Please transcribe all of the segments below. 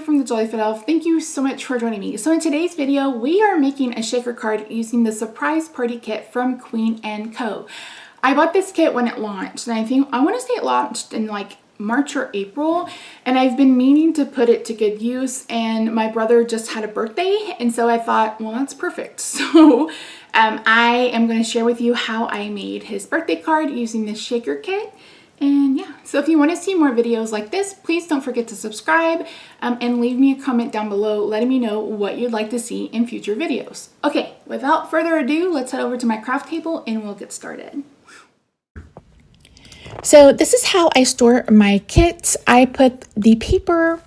from TheJollyFatElf. Thank you so much for joining me. So in today's video, we are making a shaker card using the surprise party kit from Queen & Co. I bought this kit when it launched, and I want to say it launched in like March or April, and I've been meaning to put it to good use, and my brother just had a birthday, and so I thought, well, that's perfect. So I am going to share with you how I made his birthday card using this shaker kit. And yeah, so if you want to see more videos like this, please don't forget to subscribe and leave me a comment down below letting me know what you'd like to see in future videos. Okay, without further ado, let's head over to my craft table and we'll get started. So this is how I store my kits. I put the paper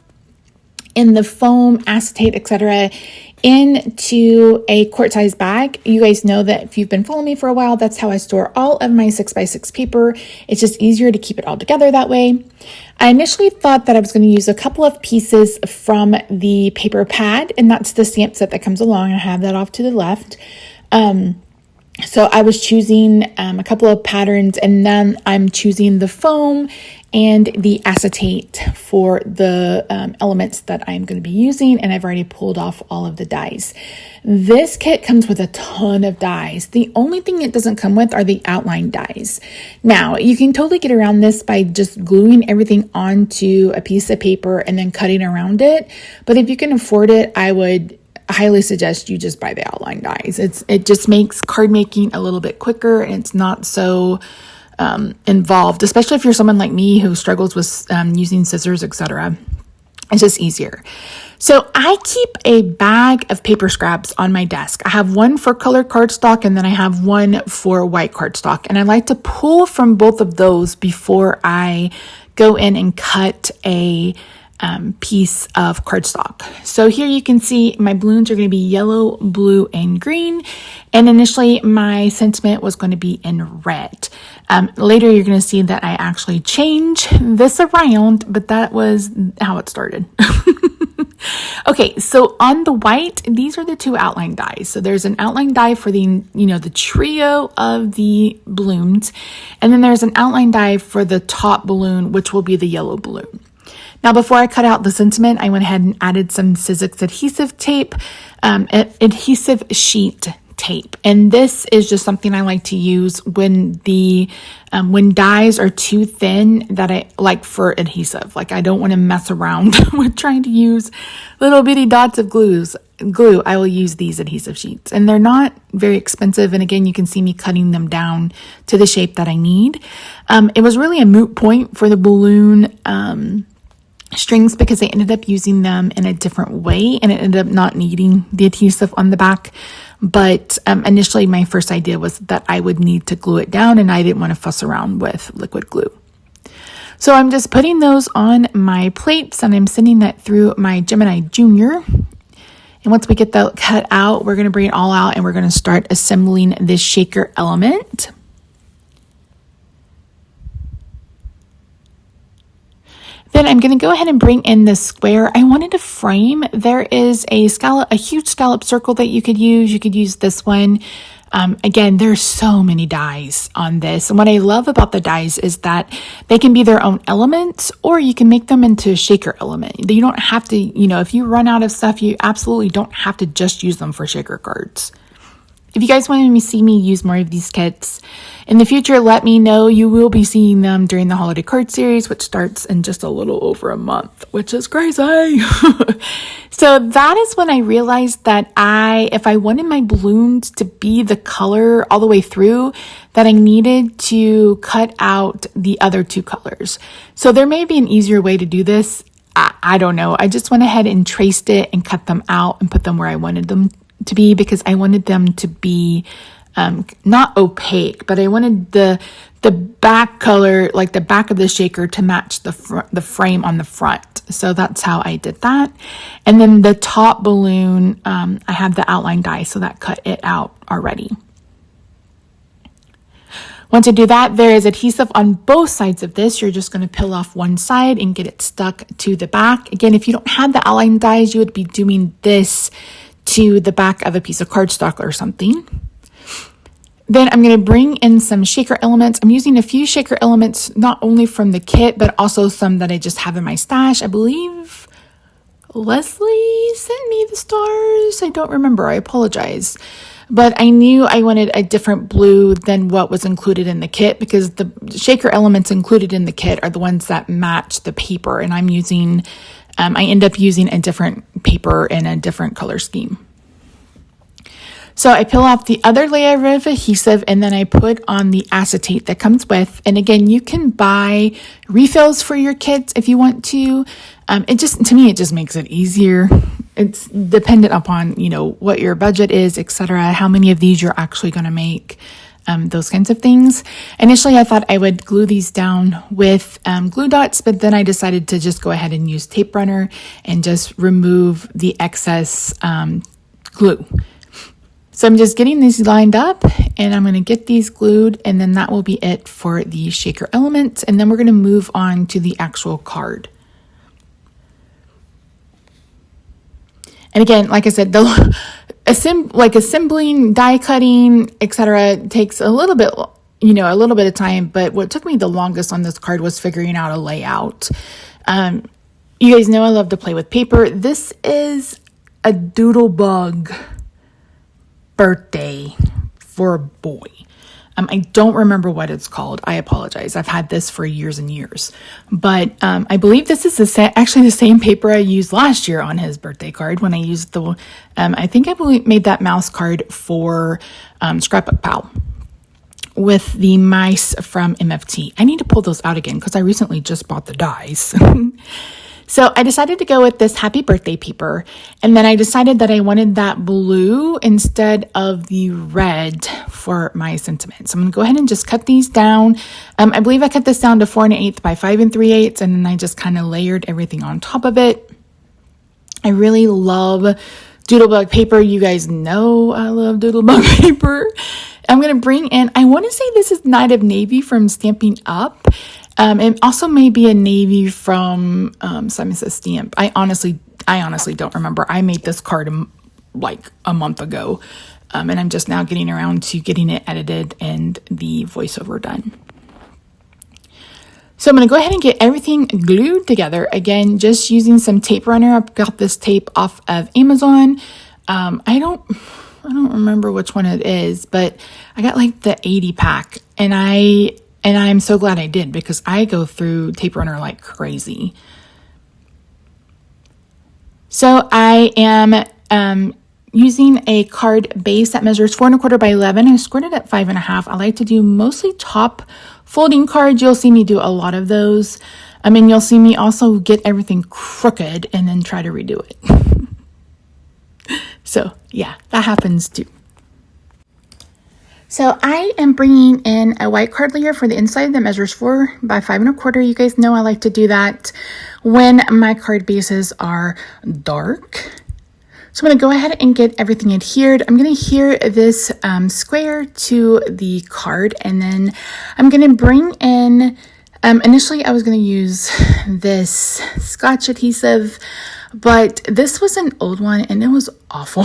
and the foam, acetate, etc. into a quart-sized bag. You guys know that if you've been following me for a while, that's how I store all of my 6x6 paper. It's just easier to keep it all together that way. I initially thought that I was going to use a couple of pieces from the paper pad, and that's the stamp set that comes along. I have that off to the left. So I was choosing a couple of patterns, and then I'm choosing the foam and the acetate for the elements that I'm going to be using, and I've already pulled off all of the dies. This kit comes with a ton of dies. The only thing it doesn't come with are the outline dies. Now, you can totally get around this by just gluing everything onto a piece of paper and then cutting around it, but if you can afford it, I would highly suggest you just buy the outline dies. It just makes card making a little bit quicker, and it's not so involved, especially if you're someone like me who struggles with using scissors, etc. It's just easier. So I keep a bag of paper scraps on my desk. I have one for colored cardstock, and then I have one for white cardstock, and I like to pull from both of those before I go in and cut a piece of cardstock. So here you can see my balloons are going to be yellow, blue, and green. And initially my sentiment was going to be in red. Later you're going to see that I actually change this around, but that was how it started. Okay, so on the white, these are the two outline dies. So there's an outline die for the, the trio of the balloons. And then there's an outline die for the top balloon, which will be the yellow balloon. Now, before I cut out the sentiment, I went ahead and added some Sizzix adhesive tape, adhesive sheet tape. And this is just something I like to use when when dies are too thin that I like for adhesive. Like I don't want to mess around with trying to use little bitty dots of glue. I will use these adhesive sheets, and they're not very expensive. And again, you can see me cutting them down to the shape that I need. It was really a moot point for the balloon strings because I ended up using them in a different way, and it ended up not needing the adhesive on the back. But initially my first idea was that I would need to glue it down, and I didn't want to fuss around with liquid glue. So I'm just putting those on my plates, and I'm sending that through my Gemini Junior. And once we get that cut out, we're going to bring it all out and we're going to start assembling this shaker element. Then I'm going to go ahead and bring in the square. I wanted a frame. There is a huge scallop circle that you could use. You could use this one. Again, there's so many dies on this. And what I love about the dies is that they can be their own elements, or you can make them into a shaker element. You don't have to, if you run out of stuff, you absolutely don't have to just use them for shaker cards. If you guys want to see me use more of these kits in the future, let me know. You will be seeing them during the holiday card series, which starts in just a little over a month, which is crazy. So that is when I realized that if I wanted my balloons to be the color all the way through, that I needed to cut out the other two colors. So there may be an easier way to do this. I don't know. I just went ahead and traced it and cut them out and put them where I wanted them to be, because I wanted them to be not opaque, but I wanted the back color, like the back of the shaker, to match the frame on the front. So that's how I did that. And then the top balloon, I have the outline die, so that cut it out already. Once you do that, there is adhesive on both sides of this. You're just going to peel off one side and get it stuck to the back. Again, if you don't have the outline dies, you would be doing this to the back of a piece of cardstock or something. Then I'm going to bring in some shaker elements. I'm using a few shaker elements, not only from the kit, but also some that I just have in my stash. I believe Leslie sent me the stars. I don't remember. I apologize. But I knew I wanted a different blue than what was included in the kit, because the shaker elements included in the kit are the ones that match the paper. And I'm using, I end up using a different paper in a different color scheme. So I peel off the other layer of adhesive, and then I put on the acetate that comes with. And again, you can buy refills for your kits if you want to. To me, it just makes it easier. It's dependent upon, you know, what your budget is, etc., how many of these you're actually going to make, those kinds of things. Initially, I thought I would glue these down with glue dots, but then I decided to just go ahead and use tape runner and just remove the excess glue. So I'm just getting these lined up, and I'm going to get these glued, and then that will be it for the shaker elements. And then we're going to move on to the actual card. And again, like I said, assembling, die cutting, etc. takes a little bit of time. But what took me the longest on this card was figuring out a layout. You guys know I love to play with paper. This is a doodlebug birthday for a boy. I don't remember what it's called. I apologize. I've had this for years and years. But I believe this is actually the same paper I used last year on his birthday card when I used the, I think I made that mouse card for Scrapbook Pal with the mice from MFT. I need to pull those out again because I recently just bought the dies. So I decided to go with this happy birthday paper, and then I decided that I wanted that blue instead of the red for my sentiments. So I'm going to go ahead and just cut these down. I believe I cut this down to 4 1/8 by 5 3/8, and then I just kind of layered everything on top of it. I really love doodlebug paper. You guys know I love doodlebug paper. I'm going to bring in, I want to say this is Night of Navy from Stamping Up. And also maybe a navy from Simon Says Stamp. I honestly don't remember. I made this card like a month ago, and I'm just now getting around to getting it edited and the voiceover done. So I'm going to go ahead and get everything glued together. Again, just using some tape runner. I've got this tape off of Amazon. I don't remember which one it is, but I got like the 80 pack, and I'm so glad I did, because I go through tape runner like crazy. So I am using a card base that measures 4 1/4 by 11. I scored it at 5 1/2. I like to do mostly top folding cards. You'll see me do a lot of those. You'll see me also get everything crooked and then try to redo it. So yeah, that happens too. So I am bringing in a white card layer for the inside that measures 4 by 5 1/4. You guys know I like to do that when my card bases are dark. So I'm going to go ahead and get everything adhered. I'm going to adhere this square to the card, and then I'm going to bring in, initially I was going to use this Scotch adhesive, but this was an old one and it was awful.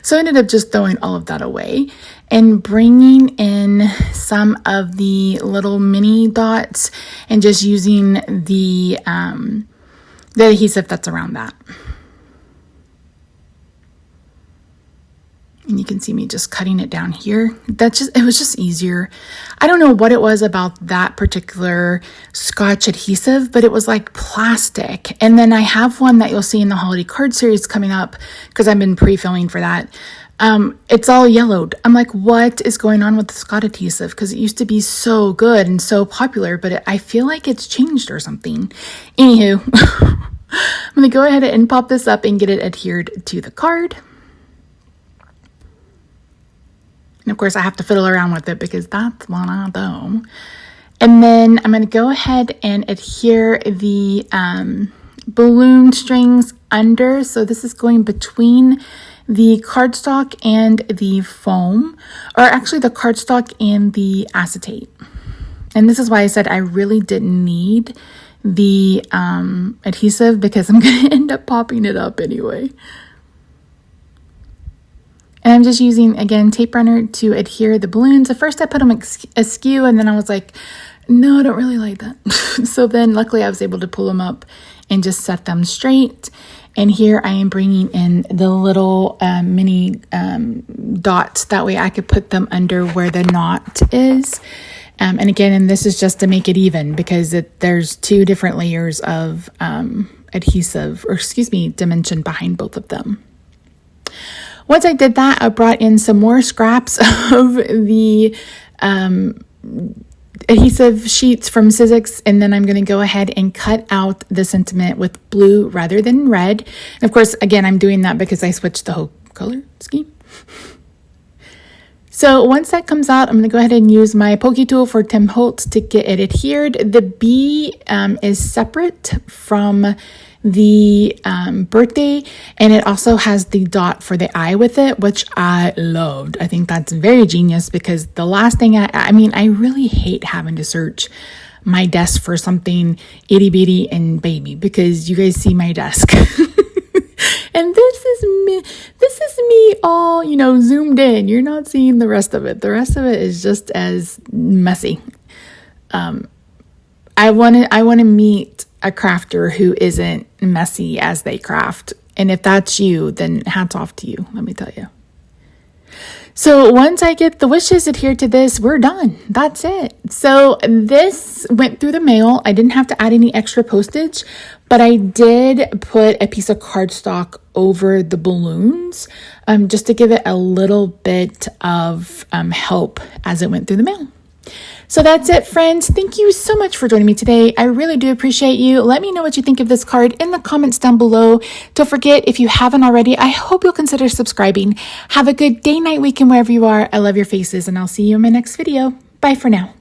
So I ended up just throwing all of that away and bringing in some of the little mini dots and just using the adhesive that's around that. And you can see me just cutting it down here. It was just easier. I don't know what it was about that particular Scotch adhesive, but it was like plastic. And then I have one that you'll see in the holiday card series coming up, because I've been pre-filming for that. It's all yellowed. I'm like, what is going on with the Scotch adhesive? Because it used to be so good and so popular, but I feel like it's changed or something. Anywho, I'm going to go ahead and pop this up and get it adhered to the card. And of course, I have to fiddle around with it because that's what I do. And then I'm going to go ahead and adhere the balloon strings under. So this is going between the cardstock and the foam, or actually the cardstock and the acetate. And this is why I said I really didn't need the adhesive, because I'm going to end up popping it up anyway. And I'm just using, again, tape runner to adhere the balloons. At first I put them askew, and then I was like, no, I don't really like that. So then luckily I was able to pull them up and just set them straight. And here I am bringing in the little mini dots. That way I could put them under where the knot is. And again, and this is just to make it even, because there's 2 different layers of adhesive, or excuse me, dimension behind both of them. Once I did that, I brought in some more scraps of the adhesive sheets from Sizzix, and then I'm going to go ahead and cut out the sentiment with blue rather than red. And of course, again, I'm doing that because I switched the whole color scheme. So once that comes out, I'm going to go ahead and use my pokey tool for Tim Holtz to get it adhered. The B is separate from the birthday, and it also has the dot for the eye with it, which I loved. I think that's very genius, because the last thing I really hate having to search my desk for something itty bitty and baby, because you guys see my desk. And this is me all, zoomed in. You're not seeing the rest of it. The rest of it is just as messy. I want to meet a crafter who isn't messy as they craft. And if that's you, then hats off to you, let me tell you. So once I get the wishes adhered to this, we're done. That's it. So this went through the mail. I didn't have to add any extra postage, but I did put a piece of cardstock over the balloons, just to give it a little bit of help as it went through the mail. So that's it, friends. Thank you so much for joining me today. I really do appreciate you. Let me know what you think of this card in the comments down below. Don't forget, if you haven't already, I hope you'll consider subscribing. Have a good day, night, weekend, wherever you are. I love your faces, and I'll see you in my next video. Bye for now.